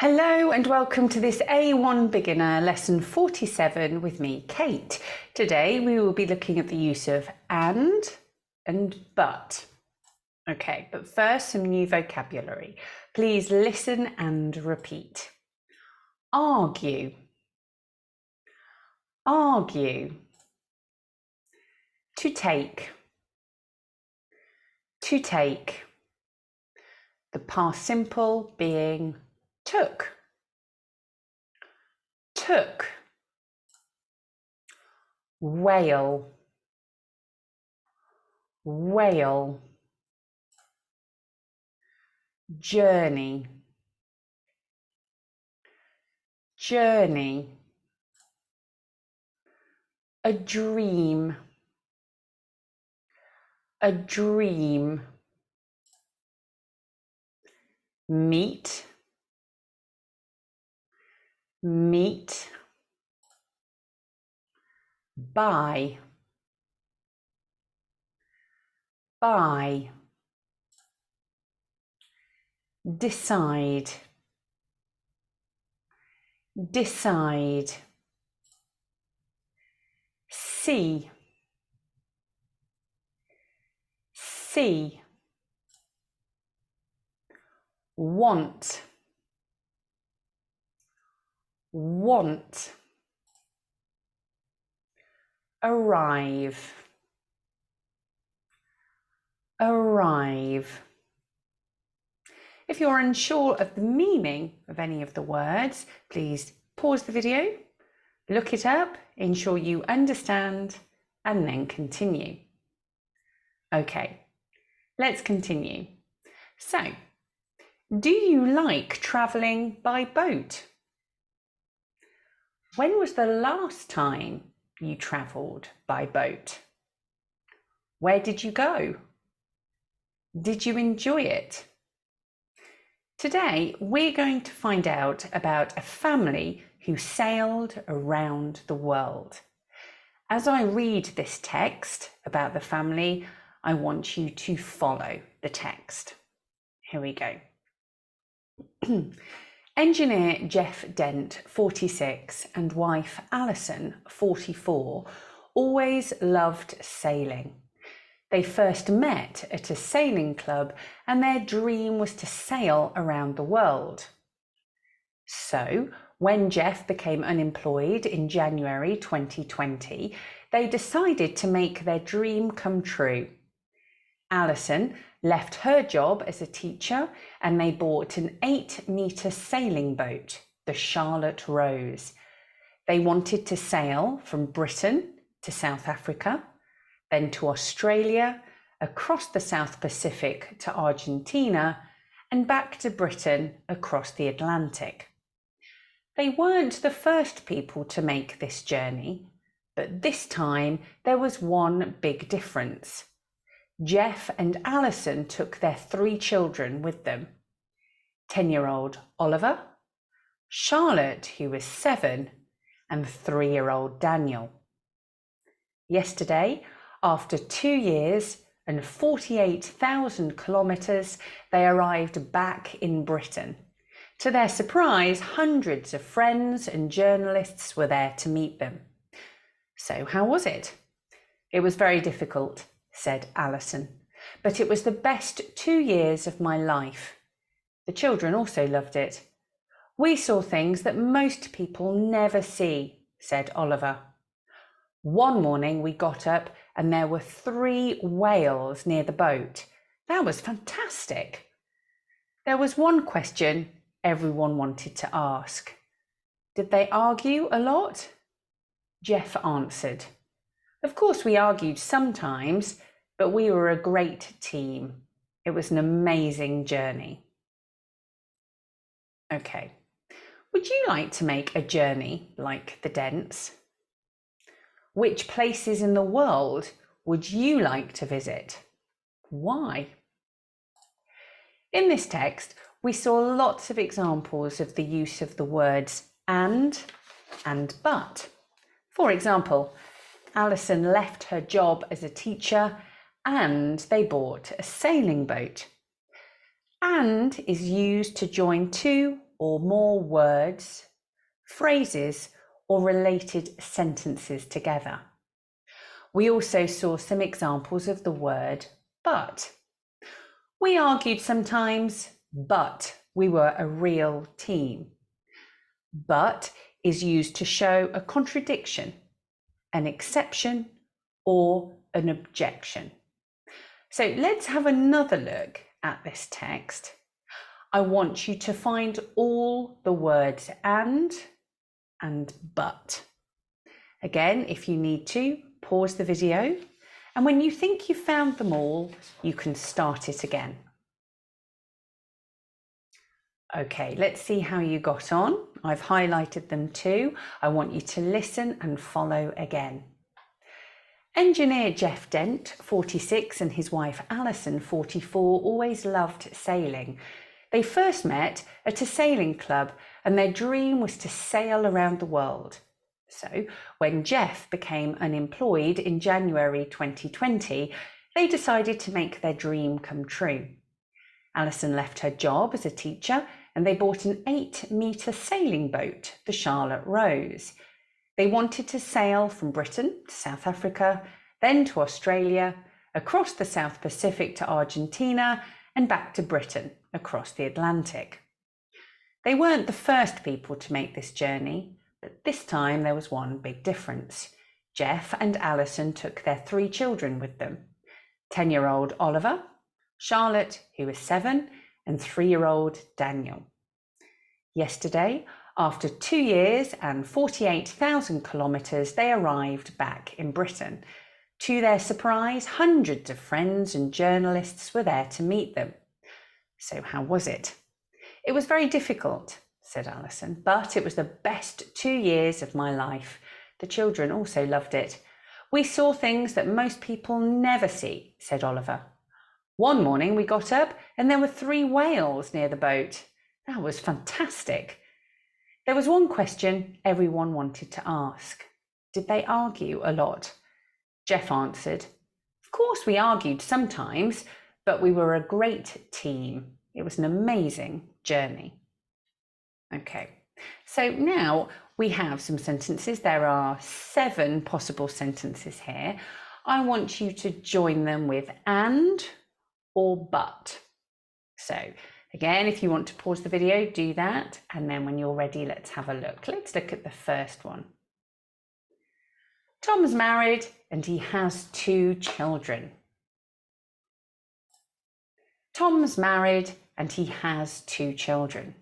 Hello and welcome to this A1 Beginner lesson 47 with me, Kate. Today we will be looking at the use of and but. Okay, but first some new vocabulary. Please listen and repeat. Argue, argue. To take, to take. The past simple being took, took. Whale, whale. Journey, journey. A dream, a dream. Meet, meet. Buy, buy. Decide, decide. See, see. Want, want. Arrive, arrive. If you're unsure of the meaning of any of the words, please pause the video, look it up, ensure you understand, and then continue. Okay, let's continue. So, do you like travelling by boat? When was the last time you travelled by boat? Where did you go? Did you enjoy it? Today, we're going to find out about a family who sailed around the world. As I read this text about the family, I want you to follow the text. Here we go. Engineer Jeff Dent, 46, and wife Alison, 44, always loved sailing. They first met at a sailing club and their dream was to sail around the world. So, when Jeff became unemployed in January 2020, they decided to make their dream come true. Alison left her job as a teacher and they bought an 8-metre sailing boat, the Charlotte Rose. They wanted to sail from Britain to South Africa, then to Australia, across the South Pacific to Argentina, and back to Britain across the Atlantic. They weren't the first people to make this journey, but this time there was one big difference. Jeff and Alison took their 3 children with them. 10-year-old Oliver, Charlotte, who was 7, and 3-year-old Daniel. Yesterday, after 2 years and 48,000 kilometres, they arrived back in Britain. To their surprise, hundreds of friends and journalists were there to meet them. So how was it? It was very difficult, said Alison, but it was the best 2 years of my life. The children also loved it. We saw things that most people never see, said Oliver. One morning we got up and there were 3 whales near the boat. That was fantastic. There was one question everyone wanted to ask. Did they argue a lot? Jeff answered. Of course we argued sometimes, but we were a great team. It was an amazing journey. Okay, would you like to make a journey like the Dents? Which places in the world would you like to visit? Why? In this text, we saw lots of examples of the use of the words and but. For example, Alison left her job as a teacher and they bought a sailing boat. And is used to join 2 or more words, phrases, or related sentences together. We also saw some examples of the word but. We argued sometimes, but we were a real team. But is used to show a contradiction, an exception, or an objection. So let's have another look at this text. I want you to find all the words and but. Again, if you need to, pause the video, and when you think you've found them all, you can start it again. Okay, let's see how you got on. I've highlighted them too. I want you to listen and follow again. Engineer Jeff Dent, 46, and his wife Alison, 44, always loved sailing. They first met at a sailing club and their dream was to sail around the world. So when Jeff became unemployed in January 2020, they decided to make their dream come true. Alison left her job as a teacher and they bought an 8-metre sailing boat, the Charlotte Rose. They wanted to sail from Britain to South Africa, then to Australia, across the South Pacific to Argentina, and back to Britain, across the Atlantic. They weren't the first people to make this journey, but this time there was one big difference. Jeff and Alison took their 3 children with them, 10-year-old Oliver, Charlotte, who was 7, and 3-year-old Daniel. Yesterday, after 2 years and 48,000 kilometres, they arrived back in Britain. To their surprise, hundreds of friends and journalists were there to meet them. So how was it? It was very difficult, said Alison, but it was the best 2 years of my life. The children also loved it. We saw things that most people never see, said Oliver. One morning we got up and there were 3 whales near the boat. That was fantastic. There was one question everyone wanted to ask. Did they argue a lot? Jeff answered, of course we argued sometimes, but we were a great team. It was an amazing journey. Okay, so now we have some sentences. There are 7 possible sentences here. I want you to join them with and or but. So again, if you want to pause the video, do that. And then when you're ready, let's have a look. Let's look at the first one. Tom's married and he has 2 children. Tom's married and he has 2 children.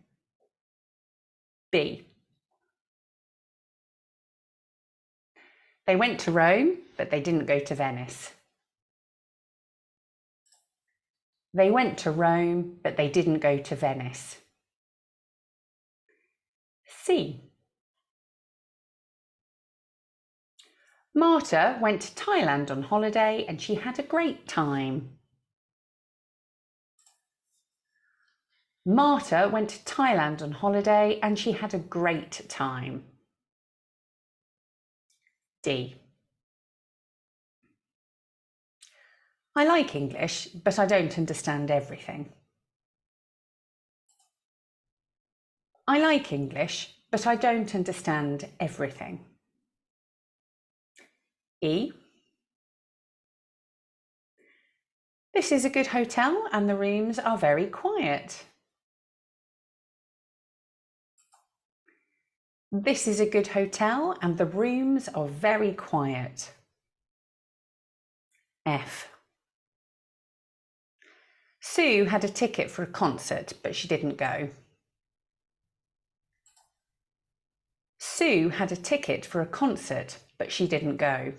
B. They went to Rome, but they didn't go to Venice. They went to Rome, but they didn't go to Venice. C. Marta went to Thailand on holiday and she had a great time. Marta went to Thailand on holiday and she had a great time. D. I like English, but I don't understand everything. I like English, but I don't understand everything. E. This is a good hotel and the rooms are very quiet. This is a good hotel and the rooms are very quiet. F. Sue had a ticket for a concert, but she didn't go. Sue had a ticket for a concert, but she didn't go.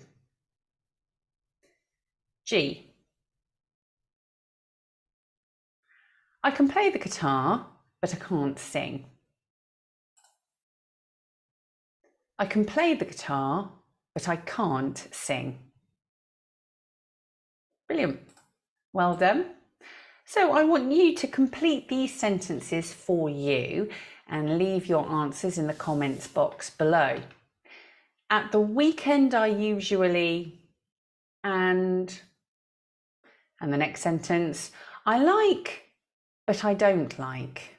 G. I can play the guitar, but I can't sing. I can play the guitar, but I can't sing. Brilliant. Well done. So I want you to complete these sentences for you and leave your answers in the comments box below. At the weekend, I usually, and the next sentence, I like, but I don't like.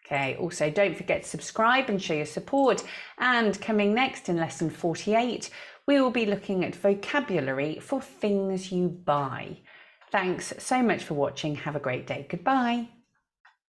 Okay, also don't forget to subscribe and show your support. And coming next in lesson 48, we will be looking at vocabulary for things you buy. Thanks so much for watching. Have a great day. Goodbye.